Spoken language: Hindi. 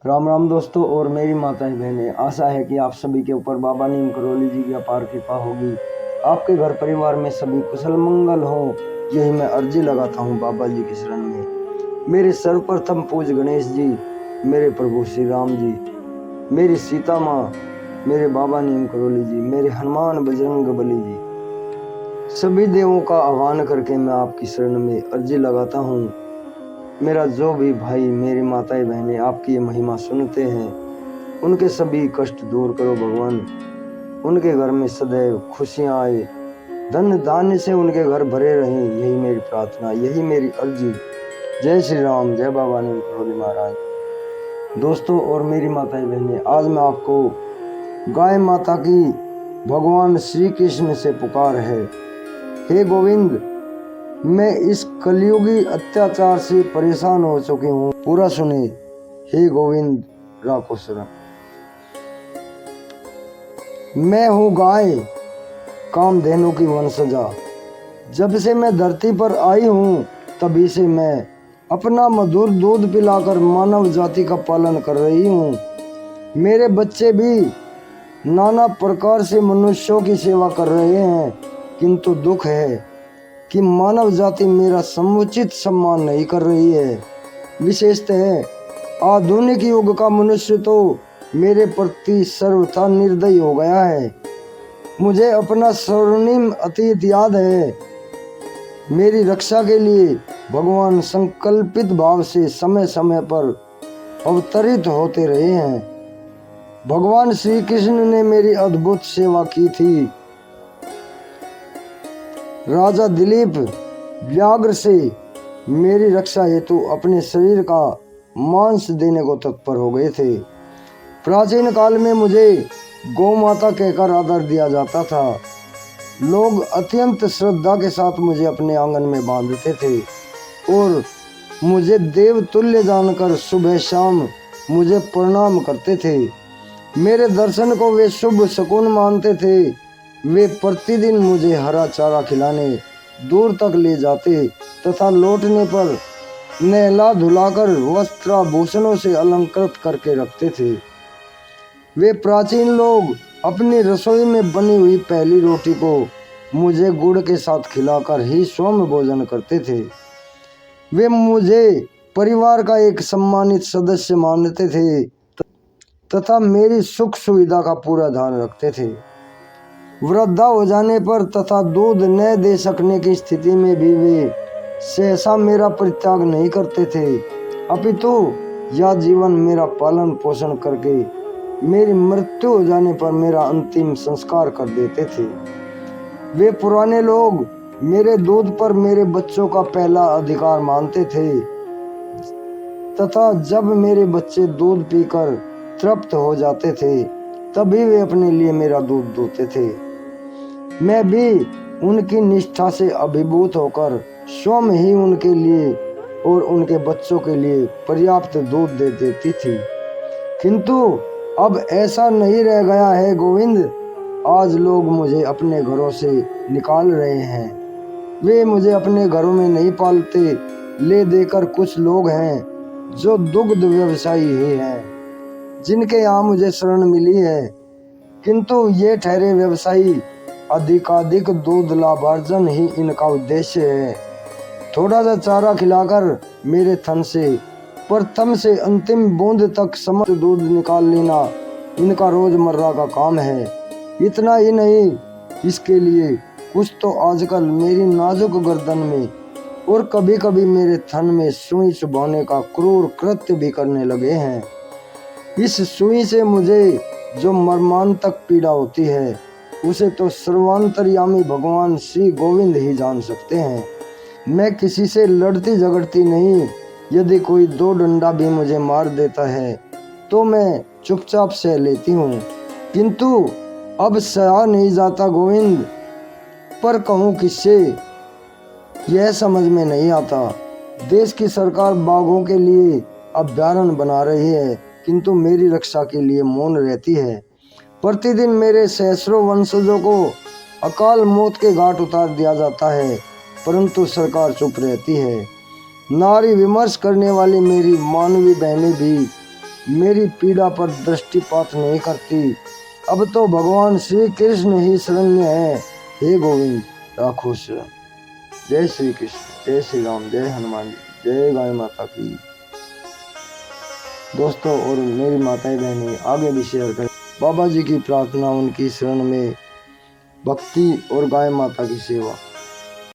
राम राम दोस्तों और मेरी माताएं बहनें, आशा है कि आप सभी के ऊपर बाबा नीम करौली जी की अपार कृपा होगी। आपके घर परिवार में सभी कुशल मंगल हो, यही मैं अर्जी लगाता हूँ बाबा जी की शरण में। मेरे सर्वप्रथम पूज गणेश जी, मेरे प्रभु श्री राम जी, मेरी सीता माँ, मेरे बाबा नीम करौली जी, मेरे हनुमान बजरंग बली जी, सभी देवों का आह्वान करके मैं आपकी शरण में अर्जी लगाता हूँ। मेरा जो भी भाई, मेरी माताएं बहनें आपकी ये महिमा सुनते हैं, उनके सभी कष्ट दूर करो भगवान। उनके घर में सदैव खुशियां आए, धन धान्य से उनके घर भरे रहें, यही मेरी प्रार्थना, यही मेरी अर्जी। जय श्री राम, जय बाबा नीम करौली महाराज। दोस्तों और मेरी माताएं बहनें, आज मैं आपको गाय माता की भगवान श्री कृष्ण से पुकार है। हे गोविंद, मैं इस कलयुगी अत्याचार से परेशान हो चुकी हूँ, पूरा सुने। हे गोविंद राखो शरण। मैं हूँ गाय, कामधेनु की वंशजा। जब से मैं धरती पर आई हूँ, तभी से मैं अपना मधुर दूध पिलाकर मानव जाति का पालन कर रही हूँ। मेरे बच्चे भी नाना प्रकार से मनुष्यों की सेवा कर रहे हैं, किंतु दुख है कि मानव जाति मेरा समुचित सम्मान नहीं कर रही है। विशेषतः आधुनिक युग का मनुष्य तो मेरे प्रति सर्वथा निर्दयी हो गया है। मुझे अपना स्वर्णिम अतीत याद है। मेरी रक्षा के लिए भगवान संकल्पित भाव से समय समय पर अवतरित होते रहे हैं। भगवान श्री कृष्ण ने मेरी अद्भुत सेवा की थी। राजा दिलीप व्याघ्र से मेरी रक्षा हेतु अपने शरीर का मांस देने को तत्पर हो गए थे। प्राचीन काल में मुझे गौ माता कहकर आदर दिया जाता था। लोग अत्यंत श्रद्धा के साथ मुझे अपने आंगन में बांधते थे और मुझे देव तुल्य जानकर सुबह शाम मुझे प्रणाम करते थे। मेरे दर्शन को वे शुभ शकुन मानते थे। वे प्रतिदिन मुझे हरा चारा खिलाने दूर तक ले जाते तथा लौटने पर नहला धुलाकर वस्त्राभूषणों से अलंकृत करके रखते थे। वे प्राचीन लोग अपनी रसोई में बनी हुई पहली रोटी को मुझे गुड़ के साथ खिलाकर ही स्वयं भोजन करते थे। वे मुझे परिवार का एक सम्मानित सदस्य मानते थे तथा मेरी सुख सुविधा का पूरा ध्यान रखते थे। वृद्धा हो जाने पर तथा दूध न दे सकने की स्थिति में भी वे सहसा मेरा परित्याग नहीं करते थे, अपितु यह जीवन मेरा पालन पोषण करके मेरी मृत्यु हो जाने पर मेरा अंतिम संस्कार कर देते थे। वे पुराने लोग मेरे दूध पर मेरे बच्चों का पहला अधिकार मानते थे तथा जब मेरे बच्चे दूध पीकर तृप्त हो जाते थे, तभी वे अपने लिए मेरा दूध दूहते थे। मैं भी उनकी निष्ठा से अभिभूत होकर स्वयं ही उनके लिए और उनके बच्चों के लिए पर्याप्त दूध दे देती थी। किंतु अब ऐसा नहीं रह गया है गोविंद। आज लोग मुझे अपने घरों से निकाल रहे हैं। वे मुझे अपने घरों में नहीं पालते। ले देकर कुछ लोग हैं जो दुग्ध व्यवसायी ही हैं, जिनके यहाँ मुझे शरण मिली है, किंतु ये ठहरे व्यवसायी अधिकाधिक दूध लाभार्जन ही इनका उद्देश्य है। थोड़ा सा चारा खिलाकर मेरे थन से प्रथम से अंतिम बूंद तक समस्त दूध निकाल लेना इनका रोजमर्रा का काम है। इतना ही नहीं, इसके लिए कुछ तो आजकल मेरी नाजुक गर्दन में और कभी कभी मेरे थन में सुई चुभाने का क्रूर कृत्य भी करने लगे हैं। इस सुई से मुझे जो मर्मांतक पीड़ा होती है, उसे तो सर्वांतर्यामी भगवान श्री गोविंद ही जान सकते हैं। मैं किसी से लड़ती झगड़ती नहीं। यदि कोई दो डंडा भी मुझे मार देता है तो मैं चुपचाप सह लेती हूँ, किंतु अब सहा नहीं जाता गोविंद। पर कहूँ किससे, यह समझ में नहीं आता। देश की सरकार बाघों के लिए अभयारण्य बना रही है, किंतु मेरी रक्षा के लिए मौन रहती है। प्रतिदिन मेरे सहस्रों वंशजों को अकाल मौत के घाट उतार दिया जाता है, परंतु सरकार चुप रहती है। नारी विमर्श करने वाली मेरी मानवी बहनें भी मेरी पीड़ा पर दृष्टिपात नहीं करती। अब तो भगवान श्री कृष्ण ही शरण्य है। हे गोविंद राखो शरण। जय श्री कृष्ण, जय श्री राम, जय हनुमान जी, जय गाय माता की। दोस्तों और मेरी माताएं बहनें आगे भी शेयर करें। बाबा जी की प्रार्थना, उनकी शरण में भक्ति और गाय माता की सेवा।